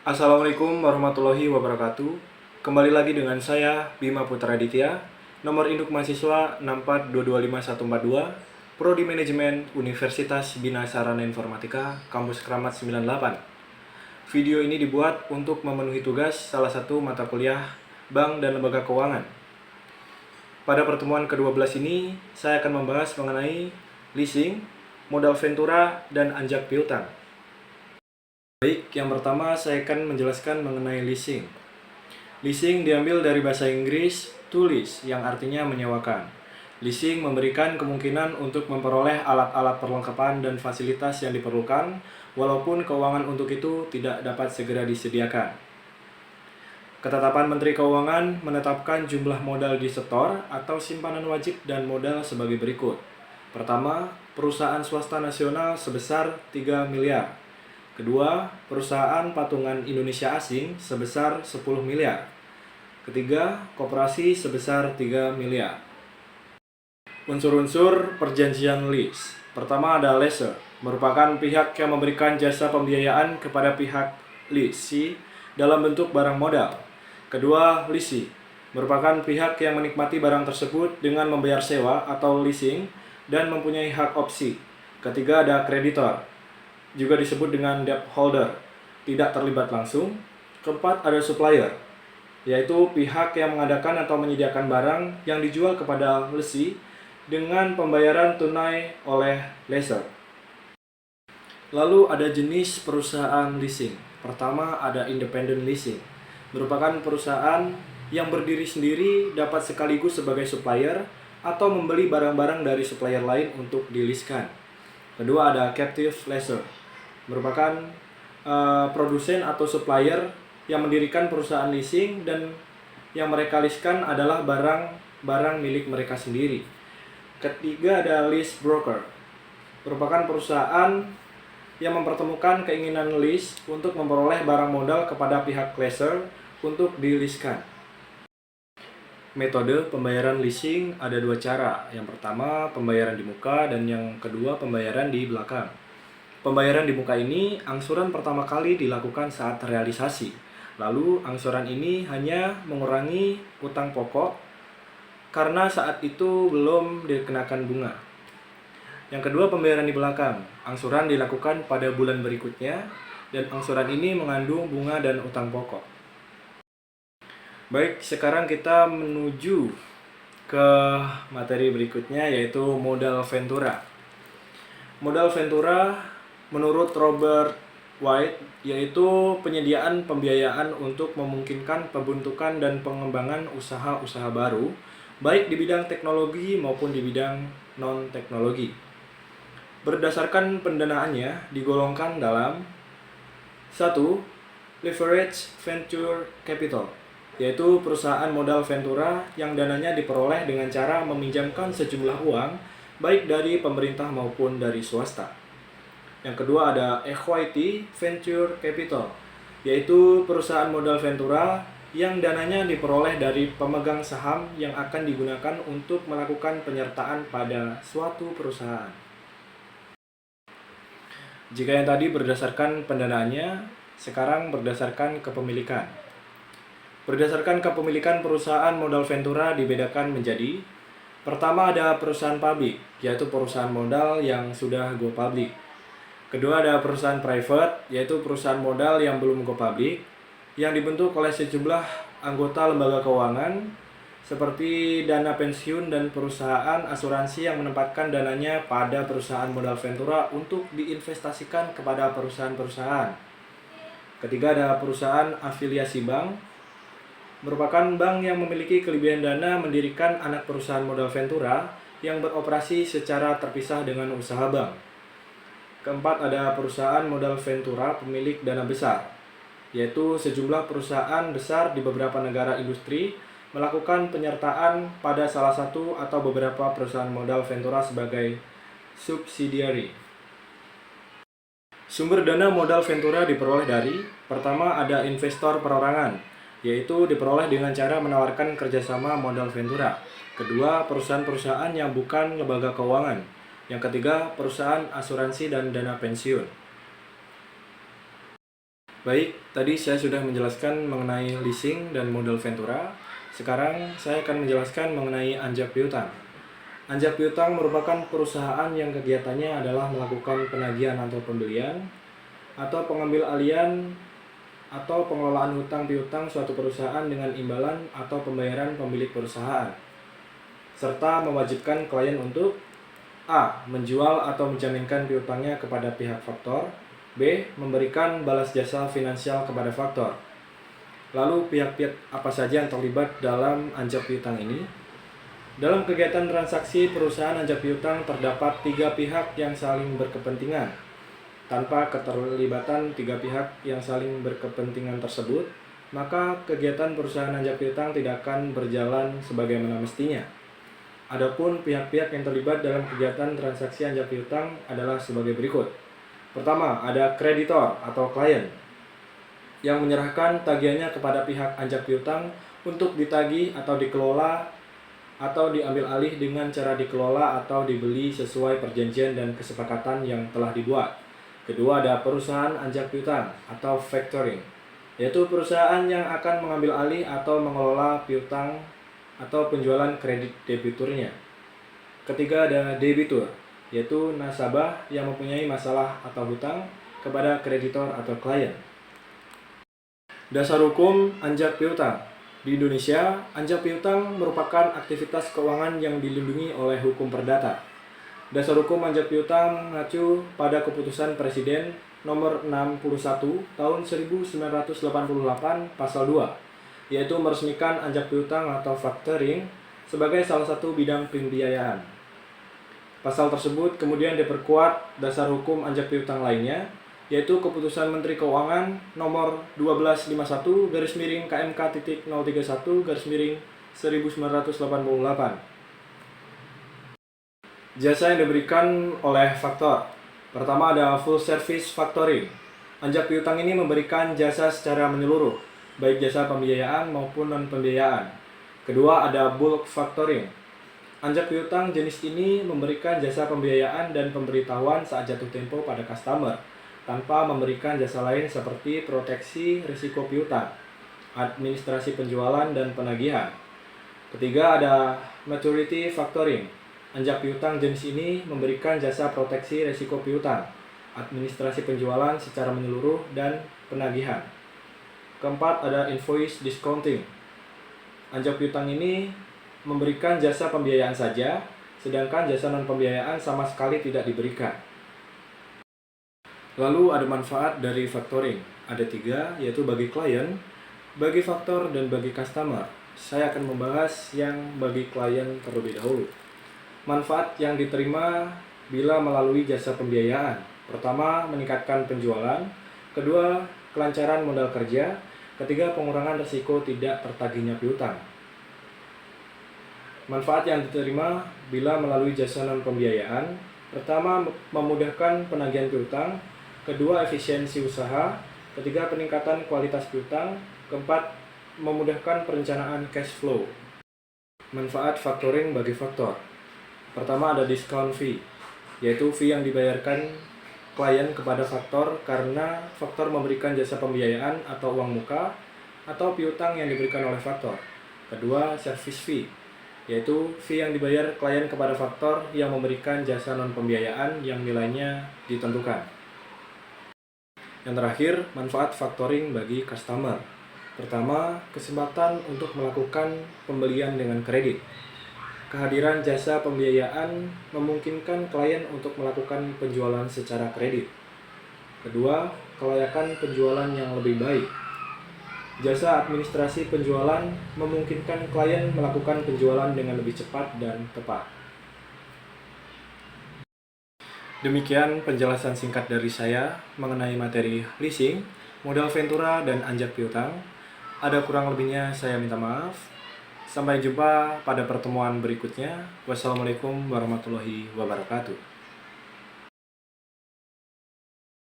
Assalamualaikum warahmatullahi wabarakatuh. Kembali lagi dengan saya Bima Putra Aditya. Nomor induk mahasiswa 642254142, Prodi Manajemen Universitas Bina Sarana Informatika, Kampus Kramat 98. Video ini dibuat untuk memenuhi tugas salah satu mata kuliah Bank dan Lembaga Keuangan. Pada pertemuan ke-12 ini, saya akan membahas mengenai leasing, modal ventura, dan anjak piutang. Baik, yang pertama saya akan menjelaskan mengenai leasing. Leasing diambil dari bahasa Inggris to lease, yang artinya menyewakan. Leasing memberikan kemungkinan untuk memperoleh alat-alat perlengkapan dan fasilitas yang diperlukan, walaupun keuangan untuk itu tidak dapat segera disediakan. Ketetapan Menteri Keuangan menetapkan jumlah modal di setor atau simpanan wajib dan modal sebagai berikut. Pertama, perusahaan swasta nasional sebesar 3 miliar. Kedua, perusahaan patungan Indonesia asing sebesar 10 miliar. Ketiga, koperasi sebesar 3 miliar. Unsur-unsur perjanjian lease. Pertama ada lessor, merupakan pihak yang memberikan jasa pembiayaan kepada pihak leasee dalam bentuk barang modal. Kedua, leasee, merupakan pihak yang menikmati barang tersebut dengan membayar sewa atau leasing dan mempunyai hak opsi. Ketiga ada kreditor, juga disebut dengan debt holder, tidak terlibat langsung. Keempat ada supplier, yaitu pihak yang mengadakan atau menyediakan barang yang dijual kepada lessee dengan pembayaran tunai oleh lessor. Lalu ada jenis perusahaan leasing. Pertama ada independent leasing, merupakan perusahaan yang berdiri sendiri, dapat sekaligus sebagai supplier atau membeli barang-barang dari supplier lain untuk dileaskan. Kedua ada captive lessor, merupakan produsen atau supplier yang mendirikan perusahaan leasing dan yang mereka leaskan adalah barang-barang milik mereka sendiri. Ketiga ada lease broker, merupakan perusahaan yang mempertemukan keinginan lease untuk memperoleh barang modal kepada pihak lessor untuk dileaskan. Metode pembayaran leasing ada dua cara. Yang pertama pembayaran di muka dan yang kedua pembayaran di belakang. Pembayaran di muka ini, angsuran pertama kali dilakukan saat realisasi. Lalu, angsuran ini hanya mengurangi utang pokok karena saat itu belum dikenakan bunga. Yang kedua, pembayaran di belakang. Angsuran dilakukan pada bulan berikutnya dan angsuran ini mengandung bunga dan utang pokok. Baik, sekarang kita menuju ke materi berikutnya, yaitu modal ventura. Modal ventura menurut Robert White, yaitu penyediaan pembiayaan untuk memungkinkan pembentukan dan pengembangan usaha-usaha baru, baik di bidang teknologi maupun di bidang non-teknologi. Berdasarkan pendanaannya digolongkan dalam 1. Leverage venture capital, yaitu perusahaan modal ventura yang dananya diperoleh dengan cara meminjamkan sejumlah uang, baik dari pemerintah maupun dari swasta. Yang kedua ada equity venture capital, yaitu perusahaan modal ventura yang dananya diperoleh dari pemegang saham yang akan digunakan untuk melakukan penyertaan pada suatu perusahaan. Jika yang tadi berdasarkan pendanaannya, sekarang berdasarkan kepemilikan. Berdasarkan kepemilikan perusahaan modal ventura dibedakan menjadi: pertama ada perusahaan publik, yaitu perusahaan modal yang sudah go public. Kedua ada perusahaan private, yaitu perusahaan modal yang belum go public, yang dibentuk oleh sejumlah anggota lembaga keuangan, seperti dana pensiun dan perusahaan asuransi yang menempatkan dananya pada perusahaan modal ventura untuk diinvestasikan kepada perusahaan-perusahaan. Ketiga ada perusahaan afiliasi bank, merupakan bank yang memiliki kelebihan dana mendirikan anak perusahaan modal ventura yang beroperasi secara terpisah dengan usaha bank. Keempat ada perusahaan modal ventura pemilik dana besar, yaitu sejumlah perusahaan besar di beberapa negara industri melakukan penyertaan pada salah satu atau beberapa perusahaan modal ventura sebagai subsidiary. Sumber dana modal ventura diperoleh dari: pertama ada investor perorangan, yaitu diperoleh dengan cara menawarkan kerjasama modal ventura. Kedua, perusahaan-perusahaan yang bukan lembaga keuangan. Yang ketiga, perusahaan asuransi dan dana pensiun. Baik, tadi saya sudah menjelaskan mengenai leasing dan modal ventura. Sekarang saya akan menjelaskan mengenai anjak piutang. Anjak piutang merupakan perusahaan yang kegiatannya adalah melakukan penagihan atau pembelian, atau pengambil alian atau pengelolaan hutang piutang suatu perusahaan dengan imbalan atau pembayaran pemilik perusahaan, serta mewajibkan klien untuk A. Menjual atau menjaminkan piutangnya kepada pihak faktor. B. Memberikan balas jasa finansial kepada faktor. Lalu pihak-pihak apa saja yang terlibat dalam anjak piutang ini? Dalam kegiatan transaksi perusahaan anjak piutang terdapat 3 pihak yang saling berkepentingan. Tanpa keterlibatan 3 pihak yang saling berkepentingan tersebut, maka kegiatan perusahaan anjak piutang tidak akan berjalan sebagaimana mestinya. Adapun pihak-pihak yang terlibat dalam kegiatan transaksi anjak piutang adalah sebagai berikut. Pertama, ada kreditor atau klien yang menyerahkan tagihannya kepada pihak anjak piutang untuk ditagih atau dikelola atau diambil alih dengan cara dikelola atau dibeli sesuai perjanjian dan kesepakatan yang telah dibuat. Kedua, ada perusahaan anjak piutang atau factoring, yaitu perusahaan yang akan mengambil alih atau mengelola piutang atau penjualan kredit debiturnya. Ketiga, ada debitur, yaitu nasabah yang mempunyai masalah atau hutang kepada kreditor atau klien. Dasar hukum anjak piutang. Di Indonesia, anjak piutang merupakan aktivitas keuangan yang dilindungi oleh hukum perdata. Dasar hukum anjak piutang mengacu pada keputusan Presiden nomor 61 tahun 1988 pasal 2, yaitu meresmikan anjak piutang atau factoring sebagai salah satu bidang pembiayaan. Pasal tersebut kemudian diperkuat dasar hukum anjak piutang lainnya, yaitu Keputusan Menteri Keuangan nomor 1251/KMK.031/1988. Jasa yang diberikan oleh faktor. Pertama, ada full service factoring. Anjak piutang ini memberikan jasa secara menyeluruh, baik jasa pembiayaan maupun non-pembiayaan. Kedua, ada bulk factoring. Anjak piutang jenis ini memberikan jasa pembiayaan dan pemberitahuan saat jatuh tempo pada customer, tanpa memberikan jasa lain seperti proteksi risiko piutang, administrasi penjualan, dan penagihan. Ketiga, ada maturity factoring. Anjak piutang jenis ini memberikan jasa proteksi risiko piutang, administrasi penjualan secara menyeluruh, dan penagihan. Keempat, ada invoice discounting. Anjak piutang ini memberikan jasa pembiayaan saja, sedangkan jasa non-pembiayaan sama sekali tidak diberikan. Lalu ada manfaat dari factoring. Ada 3, yaitu bagi klien, bagi faktor, dan bagi customer. Saya akan membahas yang bagi klien terlebih dahulu. Manfaat yang diterima bila melalui jasa pembiayaan. Pertama, meningkatkan penjualan. Kedua, kelancaran modal kerja. Ketiga, pengurangan risiko tidak tertagihnya piutang. Manfaat yang diterima bila melalui jasa non-pembiayaan. Pertama, memudahkan penagihan piutang. Kedua, efisiensi usaha. Ketiga, peningkatan kualitas piutang. Keempat, memudahkan perencanaan cash flow. Manfaat factoring bagi faktor. Pertama, ada discount fee, yaitu fee yang dibayarkan klien kepada faktor karena faktor memberikan jasa pembiayaan atau uang muka atau piutang yang diberikan oleh faktor. Kedua, service fee, yaitu fee yang dibayar klien kepada faktor yang memberikan jasa non-pembiayaan yang nilainya ditentukan. Yang terakhir, manfaat factoring bagi customer. Pertama, kesempatan untuk melakukan pembelian dengan kredit. Kehadiran jasa pembiayaan memungkinkan klien untuk melakukan penjualan secara kredit. Kedua, kelayakan penjualan yang lebih baik. Jasa administrasi penjualan memungkinkan klien melakukan penjualan dengan lebih cepat dan tepat. Demikian penjelasan singkat dari saya mengenai materi leasing, modal ventura, dan anjak piutang. Ada kurang lebihnya saya minta maaf. Sampai jumpa pada pertemuan berikutnya. Wassalamualaikum warahmatullahi wabarakatuh.